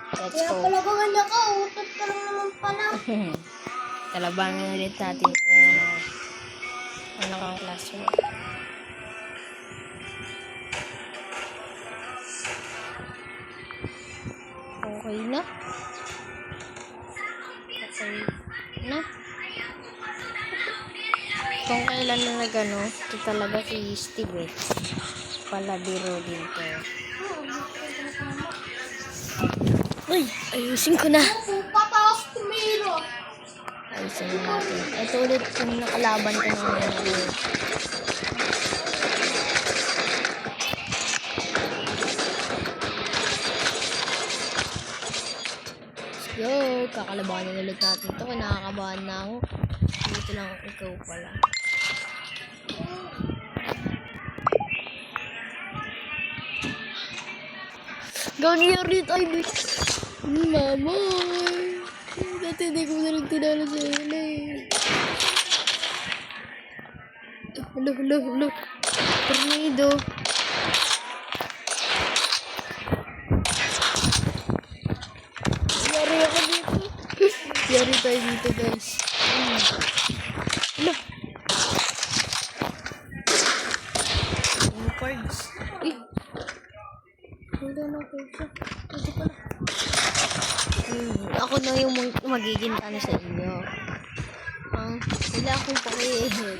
Let's Kaya go. pala gumanda ka, utot ka lang naman pala. Kalabangan ulit natin ang classroom. Okay na. Okay na. Kung kailan na nagano, ito talaga si Steve eh. Palabiro din to. Uy, ayusin ko na. Pataas tumiro. Ayusin na natin. Ito ulit yung nakalaban ko na Yo, kakalabanin ulit natin to. Nakakabahan na ako. Dito lang ikaw pala. Ganyari tayo. Mama. Dati hindi ko na rin tinalo sa ila eh. Hello. Tornado. Yari ako dito. Yari tayo dito guys. Hello. Yung cards. Uy. Wala na ako siya. Ito pala. Ako na yung magiging ano sa inyo. Wala akong pakihin.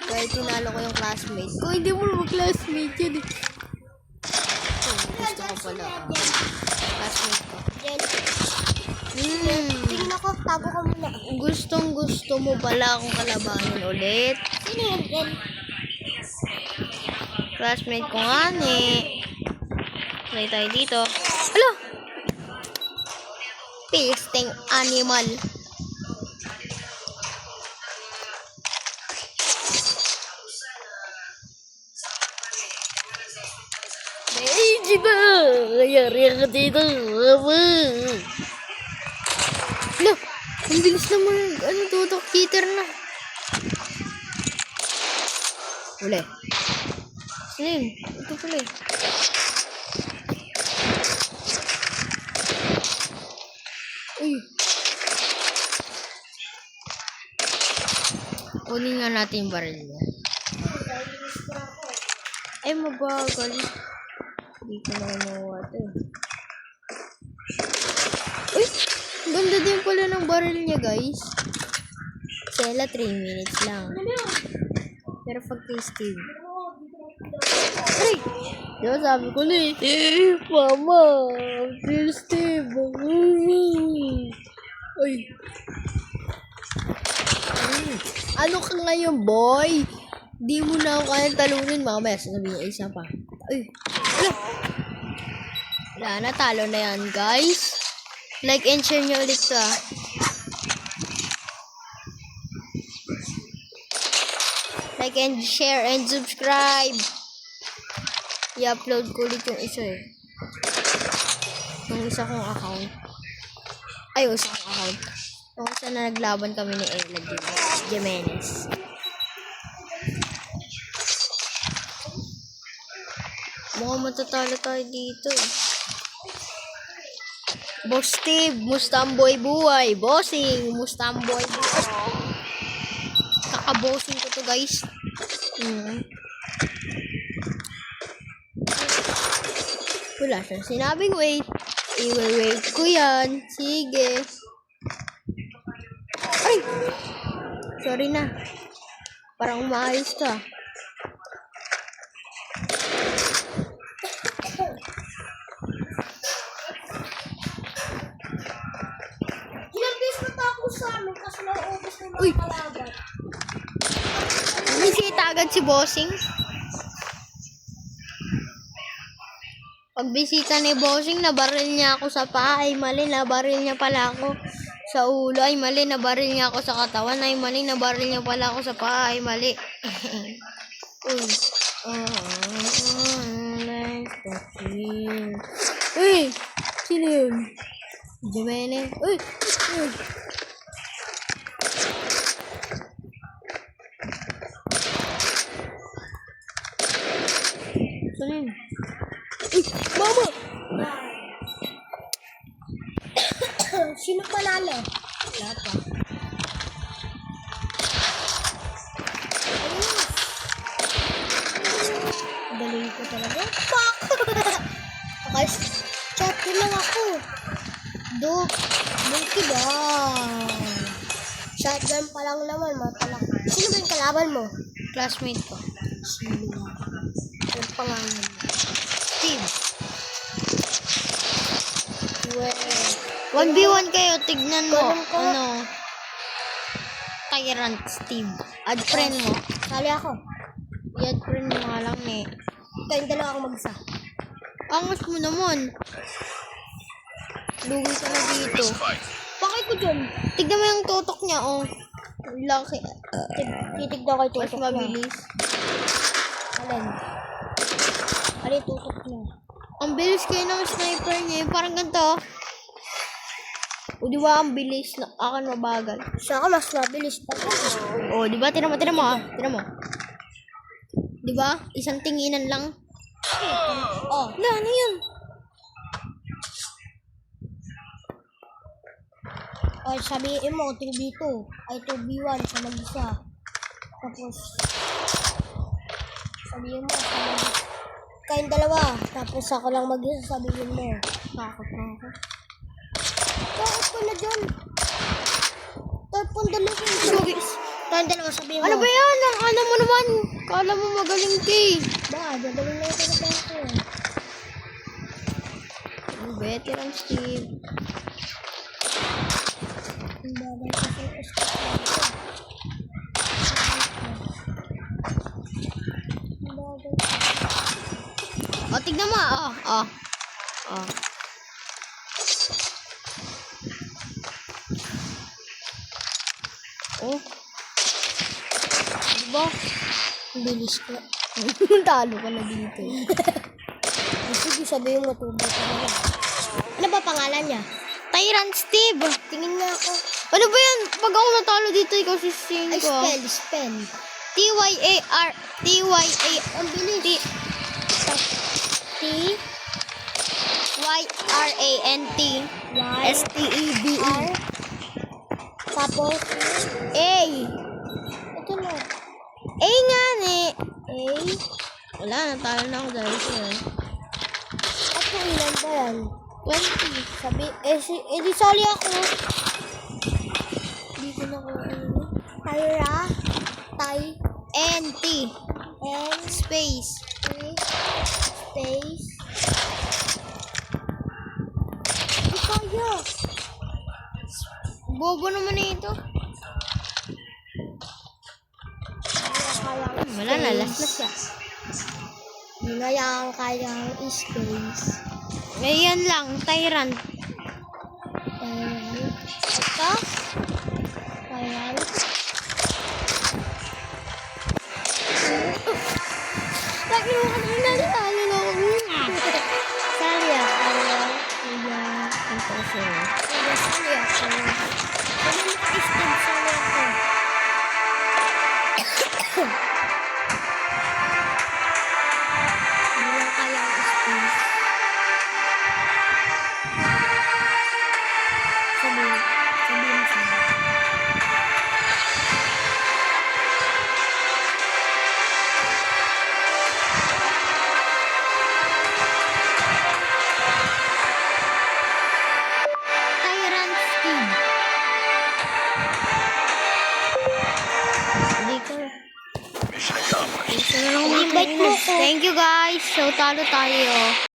Kahit tinalo ko yung classmate ko. Hindi mo naman classmate yun eh. Gusto ko pala. Classmate ko. Tingnan ko, tago ka muna. Gusto mo pala akong kalabanin ulit. Sino yan? Classmate ko nga ni. Try tayo dito. Alo! Pasting animal. Baby ba? Yari ako dito. Alo! Ang bilis naman. Ano tutok? Cheater na. Uli. Ano yun? Ito pala eh. Uy. Kunin nga natin yung baril niya. Ay, mabagal. Hindi ko na mawa ito eh. Uy! Ganda din pala ng baril niya guys. Sela 3 minutes lang. Pero pag kay Steve. Ay! Diba sabi ko na eh. Mama! Kay Steve. Ay! Ano ka ngayon, boy? Di mo na ako kayang talunin. Mamaya, sasabihin niya isa pa. Ay! Wala! Wala na, talo na yan, guys. Like and share nyo ulit to, ah. Like and share and subscribe. I-upload ko ulit yung isa eh. Yung isa kong account. Ay, yung isa kong account. Yung isa na naglaban kami ni Ella Jimenez. Mukhang matatalo tayo dito eh. Boss Steve, mustamboy buhay. Bossing, mustamboy buhay. Kakabossing ko to guys. Wala siyang sinabing wait. I-wait ko yan. Sige. Ay! Sorry na. Parang umaayos ka. Ilang days na tapos sa amin kasi nauubos na Uy! mga kalaban. Bisita agad si Bossing. Pagbisita ni Bossing, nabaril niya ako sa paa. Ay mali, nabaril niya pala ako sa ulo. Ay mali, nabaril niya ako sa katawan. Ay mali, nabaril niya pala ako sa paa. Ay mali. Uy. Uy! Sino yun? Jimenez. Uy! Uy! Sino yun? Uy! Mama! Sino panalo? Wala pa. Galing ko talaga. Fuck! Okay, chat ko lang ako. Bulky daw. Shotgun pa lang naman, matalak. Sino ba yung kalaban mo? Classmate ko. Sino? Yung pangalan mo. Steve. Well, 1v1 kayo, tignan mo. Ganun ka. Ano? Tyrant Steve. Add friend mo. sali ako. I-add friend mo nga lang eh. Kayong dalawa ako mag-isa. Angas mo naman. Lugi ka na dito. Bakit ko dyan? Tignan mo yung tutok niya, oh. Laki. Titignan ko yung Mas tutok niya. mabilis. Alin? Alin tutok niya? Ang bilis kayo ng sniper niya. Yung parang ganito. O, di ba ang bilis? Akin mabagal. Siya ka mas mabilis pa. O, di ba? Tinan mo ah. Tinan mo. Di ba? Isang tinginan lang. Oh, Wala, ano yun? ay sabihin mo, 3v2. Ay 2v1 sa mag-isa. Tapos, sabihin mo, sa mag-isa. Kayong dalawa. Tapos ako lang mag-isa, sabihin mo. Takot na ako. Takot ko na dyan. Tarpon dalawa. Sugis. Kayong dalawa, sabihin mo. Ano ba yan? Ang ano mo naman? Kala mo magaling ka eh. Ba, gagawin na ito na tayo. Veteran Steve. Ang bagay ko sa escape. Ang bagay. O, tignan mo. Oh. Oh. Diba? Ang bilis ko. Talo ka na dito. Sige, sabihin mo, tubo ka na. Ano ba pangalan niya? Tyrant Steve. Tingin nga ako. Ano ba yan? Pag ako natalo dito, ikaw sisihin Ay, ko. spell. T-Y-A-R. Ang bilis. T, Y-R-A-N-T. Y, S-T-E-V-E. R, tapos, A. ito na. A nga eh. A, Wala, natalo na ako dahil sa'yo. ako ilan ba yan? 20. Sabi, di sali ako. Hindi ko na kung ano. Tyra, N-T. N, Space. T, space. Hindi kaya. Bobo naman na ito. Wala na, last na siya. Hindi na yan kayang space. Ngayon lang, Tyrant. Ito. Ayan. Lagi mo ka naman natalo na ako. Sali ako. Kaya, ito siya. Sali ako. Ano maka-stage sali ako? Hindi na kayang space. Sabihin siya. Tyrant Steve. Hindi ko. Invite mo ko. Thank you guys. So, talo tayo.